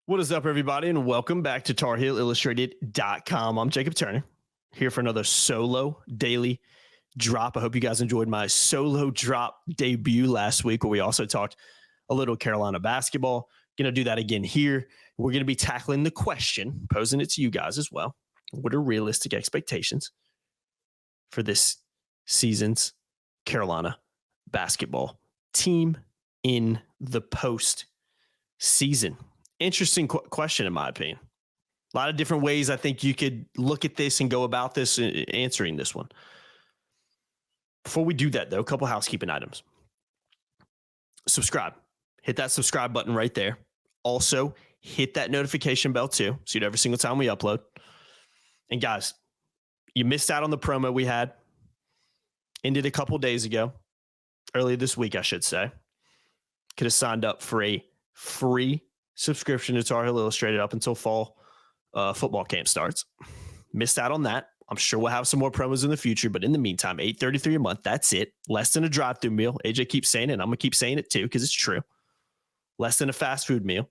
What is up, everybody, and welcome back to TarHeelIllustrated.com. I'm Jacob Turner, here for another solo daily drop. I hope you guys enjoyed my solo drop debut last week, where we also talked a little Carolina basketball. Going to do that again here. We're going to be tackling the question, posing it to you guys as well. What are realistic expectations for this season's Carolina basketball team in the postseason? Interesting question, in my opinion. A lot of different ways I think you could look at this and go about this, answering this one. Before we do that, though, a couple housekeeping items. Subscribe. Hit that subscribe button right there. Also, hit that notification bell, too, so you know every single time we upload. And, guys, you missed out on the promo we had. Ended a couple days ago. Earlier this week, I should say. Could have signed up for a free subscription to Tar Heel Illustrated up until fall football camp starts. Missed out on that. I'm sure we'll have some more promos in the future, but in the meantime, $8.33 a month. That's it. Less than a drive-through meal. AJ keeps saying it, and I'm going to keep saying it too because it's true. Less than a fast food meal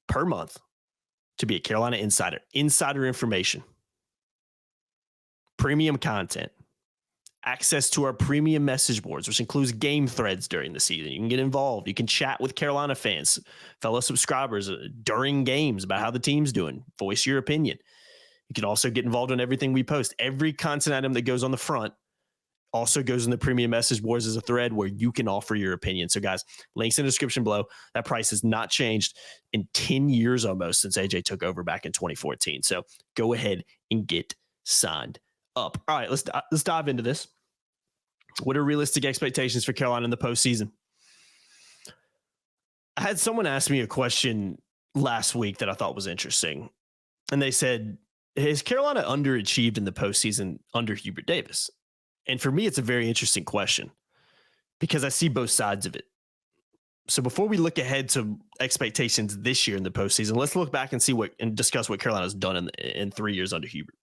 per month to be a Carolina insider. Insider information. Premium content. Access to our premium message boards, which includes game threads during the season. You can get involved. You can chat with Carolina fans, fellow subscribers during games about how the team's doing. Voice your opinion. You can also get involved in everything we post. Every content item that goes on the front also goes in the premium message boards as a thread where you can offer your opinion. So, guys, links in the description below. That price has not changed in 10 years almost since AJ took over back in 2014. So go ahead and get signed up. All right, let's dive into this. What are realistic expectations for Carolina in the postseason? I had someone ask me a question last week that I thought was interesting. And they said, has Carolina underachieved in the postseason under Hubert Davis? And for me, it's a very interesting question because I see both sides of it. So before we look ahead to expectations this year in the postseason, let's look back and see and discuss what Carolina's done in 3 years under Hubert.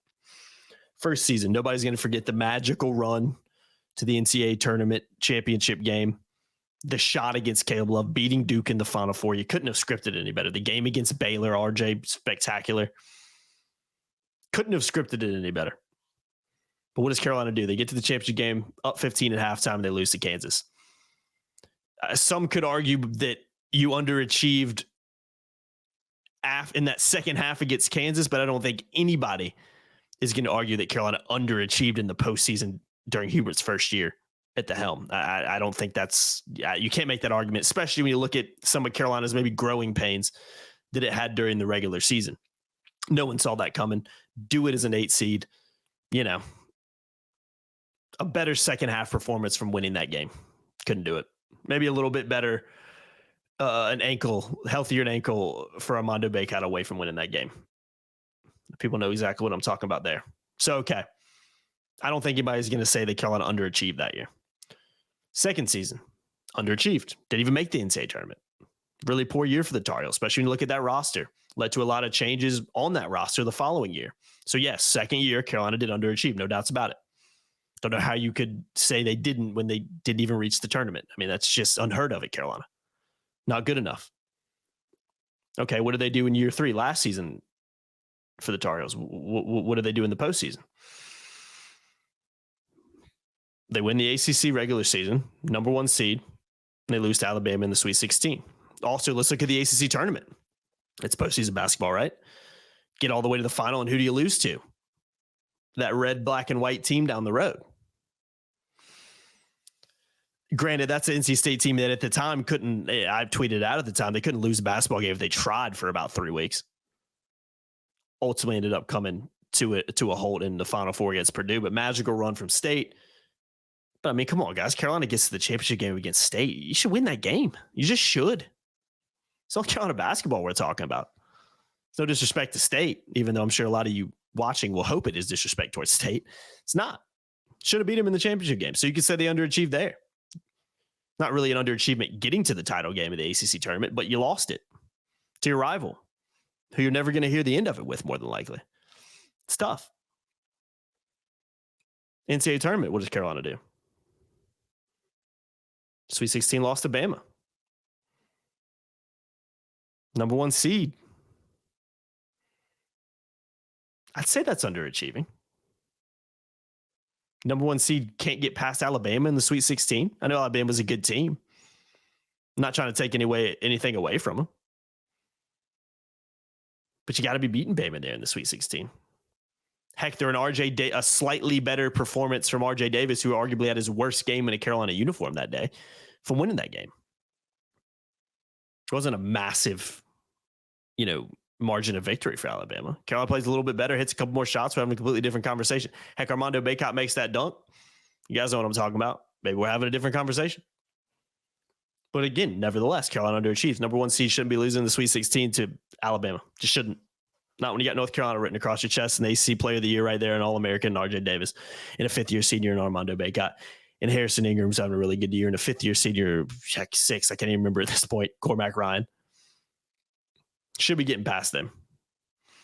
First season, nobody's going to forget the magical run to the NCAA tournament championship game, the shot against Caleb Love, beating Duke in the Final Four. You couldn't have scripted it any better. The game against Baylor, RJ, spectacular. Couldn't have scripted it any better. But what does Carolina do? They get to the championship game, up 15 at halftime, and they lose to Kansas. Some could argue that you underachieved in that second half against Kansas, but I don't think anybody is going to argue that Carolina underachieved in the postseason during Hubert's first year at the helm. I don't think you can't make that argument, especially when you look at some of Carolina's maybe growing pains that it had during the regular season. No one saw that coming. Do it as an 8 seed, a better second half performance from winning that game. Couldn't do it. Maybe a little bit better, healthier ankle for Armando Bacot away from winning that game. People know exactly what I'm talking about there. So, okay. I don't think anybody's going to say that Carolina underachieved that year. Second season, underachieved. Didn't even make the NCAA tournament. Really poor year for the Tar Heels, especially when you look at that roster. Led to a lot of changes on that roster the following year. So, yes, second year, Carolina did underachieve. No doubts about it. Don't know how you could say they didn't when they didn't even reach the tournament. I mean, that's just unheard of at Carolina. Not good enough. Okay, what did they do in year 3 last season for the Tar Heels? What did they do in the postseason? They win the ACC regular season, number 1 seed, and they lose to Alabama in the Sweet 16. Also, let's look at the ACC tournament. It's postseason basketball, right? Get all the way to the final, and who do you lose to? That red, black, and white team down the road. Granted, that's an NC State team that at the time I tweeted out at the time, they couldn't lose a basketball game if they tried for about 3 weeks. Ultimately ended up coming to a halt in the Final Four against Purdue, but magical run from State. But, I mean, come on, guys. Carolina gets to the championship game against State. You should win that game. You just should. It's all Carolina basketball we're talking about. It's no disrespect to State, even though I'm sure a lot of you watching will hope it is disrespect towards State. It's not. Should have beat them in the championship game. So you could say they underachieved there. Not really an underachievement getting to the title game of the ACC tournament, but you lost it to your rival, who you're never going to hear the end of it with, more than likely. It's tough. NCAA tournament, what does Carolina do? Sweet 16 lost to Bama. Number 1 seed. I'd say that's underachieving. Number 1 seed can't get past Alabama in the Sweet 16. I know Alabama's a good team. I'm not trying to take anything away from them. But you got to be beating Bama there in the Sweet 16. Heck, they're a slightly better performance from RJ Davis, who arguably had his worst game in a Carolina uniform that day, from winning that game. It wasn't a massive, margin of victory for Alabama. Carolina plays a little bit better, hits a couple more shots. We're having a completely different conversation. Heck, Armando Bacot makes that dunk. You guys know what I'm talking about. Maybe we're having a different conversation. But again, nevertheless, Carolina underachieves. Number 1 seed shouldn't be losing the Sweet 16 to Alabama. Just shouldn't. Not when you got North Carolina written across your chest and the ACC Player of the Year right there, and All-American RJ Davis, and a fifth-year senior in Armando Bacot. And Harrison Ingram's having a really good year, and a fifth-year senior, heck, 6, I can't even remember at this point, Cormac Ryan. Should be getting past them.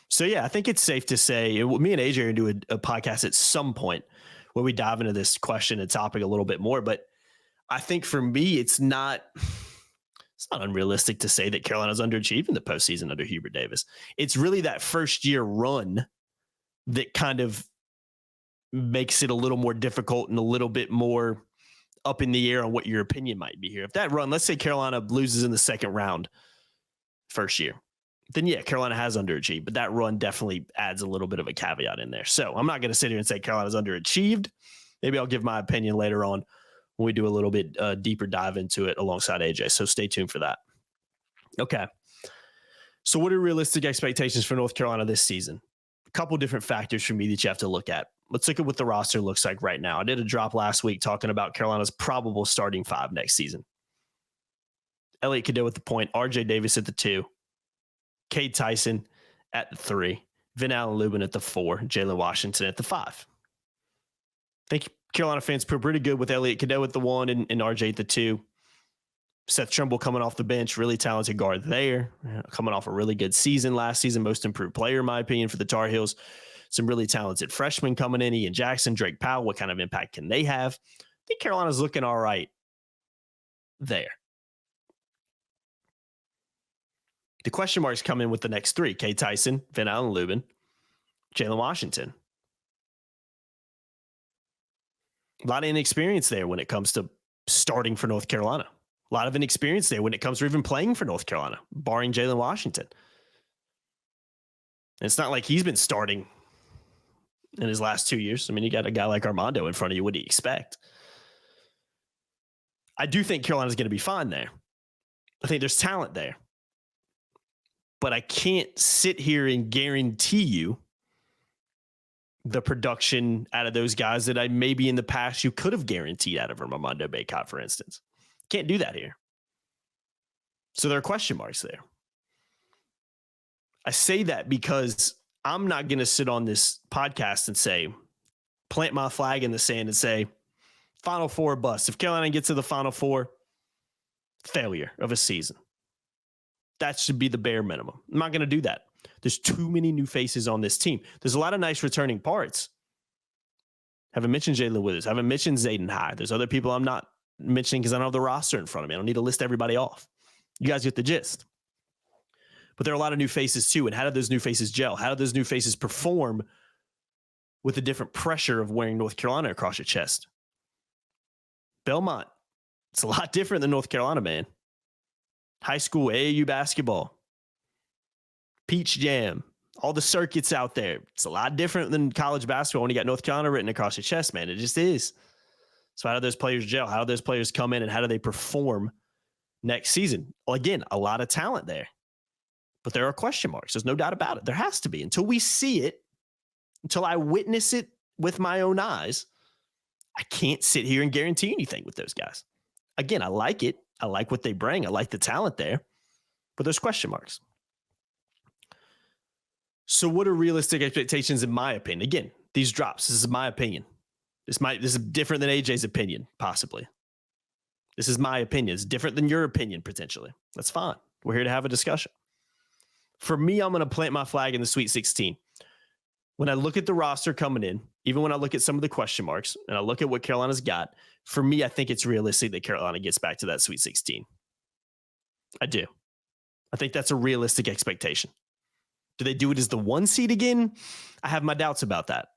So, yeah, I think it's safe to say, me and AJ are going to do a podcast at some point where we dive into this question and topic a little bit more. But I think for me, it's not unrealistic to say that Carolina's underachieved in the postseason under Hubert Davis. It's really that first-year run that kind of makes it a little more difficult and a little bit more up in the air on what your opinion might be here. If that run, let's say Carolina loses in the second round first year, then yeah, Carolina has underachieved, but that run definitely adds a little bit of a caveat in there. So I'm not going to sit here and say Carolina's underachieved. Maybe I'll give my opinion later on when we do a little bit deeper dive into it alongside AJ. So stay tuned for that. Okay. So what are realistic expectations for North Carolina this season? A couple different factors for me that you have to look at. Let's look at what the roster looks like right now. I did a drop last week talking about Carolina's probable starting 5 next season. Elliot Cadeau at the point, RJ Davis at the 2, Cade Tyson at the 3, Vin Allen Lubin at the 4, Jalen Washington at the 5. I think Carolina fans feel pretty good with Elliot Cadeau at the 1 and RJ at the 2. Seth Trimble coming off the bench, really talented guard there, coming off a really good season last season, most improved player, in my opinion, for the Tar Heels. Some really talented freshmen coming in, Ian Jackson, Drake Powell. What kind of impact can they have? I think Carolina's looking all right there. The question marks come in with the next 3, Cade Tyson, Vin Allen Lubin, Jalen Washington. A lot of inexperience there when it comes to starting for North Carolina. A lot of inexperience there when it comes to even playing for North Carolina, barring Jalen Washington. And it's not like he's been starting in his last 2 years. I mean, you got a guy like Armando in front of you. What do you expect? I do think Carolina's going to be fine there. I think there's talent there. But I can't sit here and guarantee you the production out of those guys that I maybe in the past you could have guaranteed out of Armando Bacot, for instance. Can't do that here. So there are question marks there. I say that because I'm not going to sit on this podcast and say, plant my flag in the sand and say, Final Four bust. If Carolina gets to the Final Four, failure of a season. That should be the bare minimum. I'm not going to do that. There's too many new faces on this team. There's a lot of nice returning parts. Haven't mentioned Jalen Withers. Haven't mentioned Zayden High. There's other people I'm not mentioning because I don't have the roster in front of me. I don't need to list everybody off. You guys get the gist. But there are a lot of new faces too. And how do those new faces gel? How do those new faces perform with the different pressure of wearing North Carolina across your chest? Belmont, it's a lot different than North Carolina, man. High school AAU basketball, Peach Jam, all the circuits out there. It's a lot different than college basketball when you got North Carolina written across your chest, man. It just is. So how do those players gel? How do those players come in and how do they perform next season? Well, again, a lot of talent there, but there are question marks. There's no doubt about it. There has to be. Until we see it, until I witness it with my own eyes, I can't sit here and guarantee anything with those guys. Again, I like it. I like what they bring. I like the talent there, but there's question marks. So what are realistic expectations in my opinion? Again, these drops, this is my opinion. This is different than AJ's opinion, possibly. This is my opinion. It's different than your opinion, potentially. That's fine. We're here to have a discussion. For me, I'm going to plant my flag in the Sweet 16. When I look at the roster coming in, even when I look at some of the question marks, and I look at what Carolina's got, for me, I think it's realistic that Carolina gets back to that Sweet 16. I do. I think that's a realistic expectation. Do they do it as the 1 seed again? I have my doubts about that.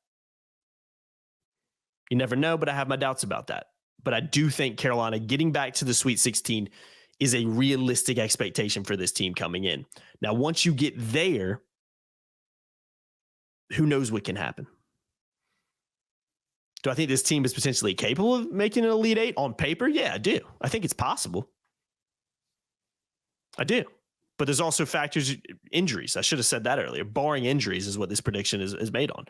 You never know, but I have my doubts about that. But I do think Carolina getting back to the Sweet 16 is a realistic expectation for this team coming in. Now, once you get there, who knows what can happen? Do I think this team is potentially capable of making an Elite Eight on paper? Yeah, I do. I think it's possible. I do. But there's also factors, injuries. I should have said that earlier. Barring injuries is what this prediction is made on.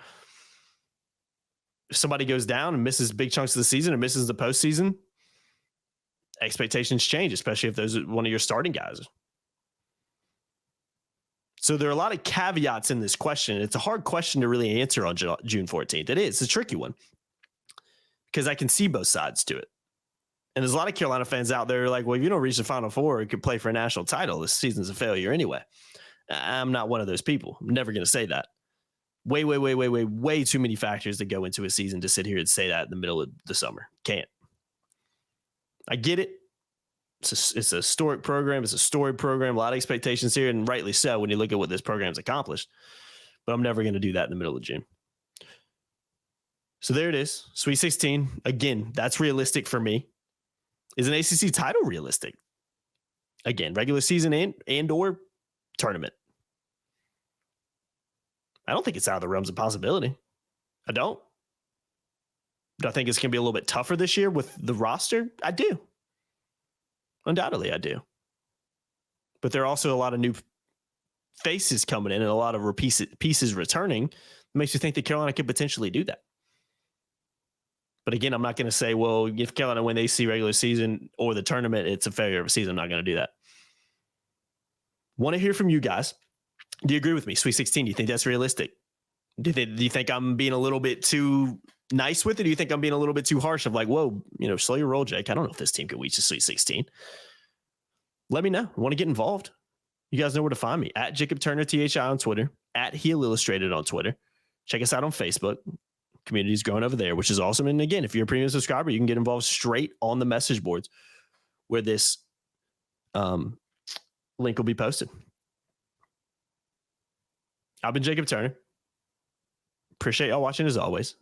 If somebody goes down and misses big chunks of the season or misses the postseason, expectations change, especially if those are one of your starting guys. So there are a lot of caveats in this question. It's a hard question to really answer on June 14th. It is. It's a tricky one because I can see both sides to it. And there's a lot of Carolina fans out there who are like, well, if you don't reach the Final Four, you could play for a national title. This season's a failure anyway. I'm not one of those people. I'm never going to say that. Way too many factors that go into a season to sit here and say that in the middle of the summer. Can't. I get it. It's a historic program. It's a storied program. A lot of expectations here, and rightly so when you look at what this program's accomplished. But I'm never going to do that in the middle of June. So there it is. Sweet 16. Again, that's realistic for me. Is an ACC title realistic? Again, regular season and or tournament. I don't think it's out of the realms of possibility. I don't. Do I think it's going to be a little bit tougher this year with the roster? I do. Undoubtedly, I do. But there are also a lot of new faces coming in and a lot of pieces returning. It makes you think that Carolina could potentially do that. But again, I'm not going to say, well, if Carolina win the ACC regular season or the tournament, it's a failure of a season. I'm not going to do that. Want to hear from you guys. Do you agree with me? Sweet 16, do you think that's realistic? Do you think I'm being a little bit too nice with it? Do you think I'm being a little bit too harsh of like, whoa, slow your roll, Jake. I don't know if this team could reach the Sweet 16. Let me know. I want to get involved. You guys know where to find me. At Jacob Turner THI on Twitter. At Heel Illustrated on Twitter. Check us out on Facebook. Community's growing over there, which is awesome. And again, if you're a premium subscriber, you can get involved straight on the message boards where this link will be posted. I've been Jacob Turner. Appreciate y'all watching as always.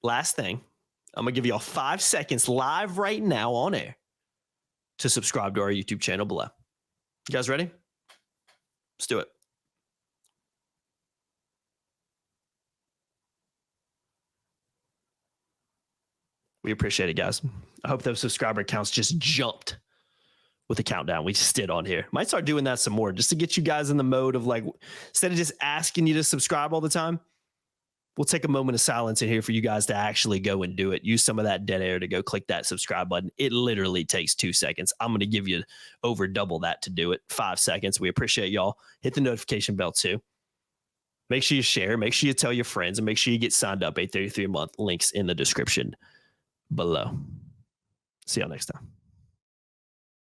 Last thing, I'm going to give y'all 5 seconds live right now on air to subscribe to our YouTube channel below. You guys ready? Let's do it. We appreciate it, guys. I hope those subscriber counts just jumped with the countdown we just did on here. Might start doing that some more just to get you guys in the mode of like, instead of just asking you to subscribe all the time, we'll take a moment of silence in here for you guys to actually go and do it. Use some of that dead air to go click that subscribe button. It literally takes 2 seconds. I'm going to give you over double that to do it. 5 seconds. We appreciate y'all. Hit the notification bell too. Make sure you share. Make sure you tell your friends and make sure you get signed up. $8.33 a month. Links in the description below. See y'all next time.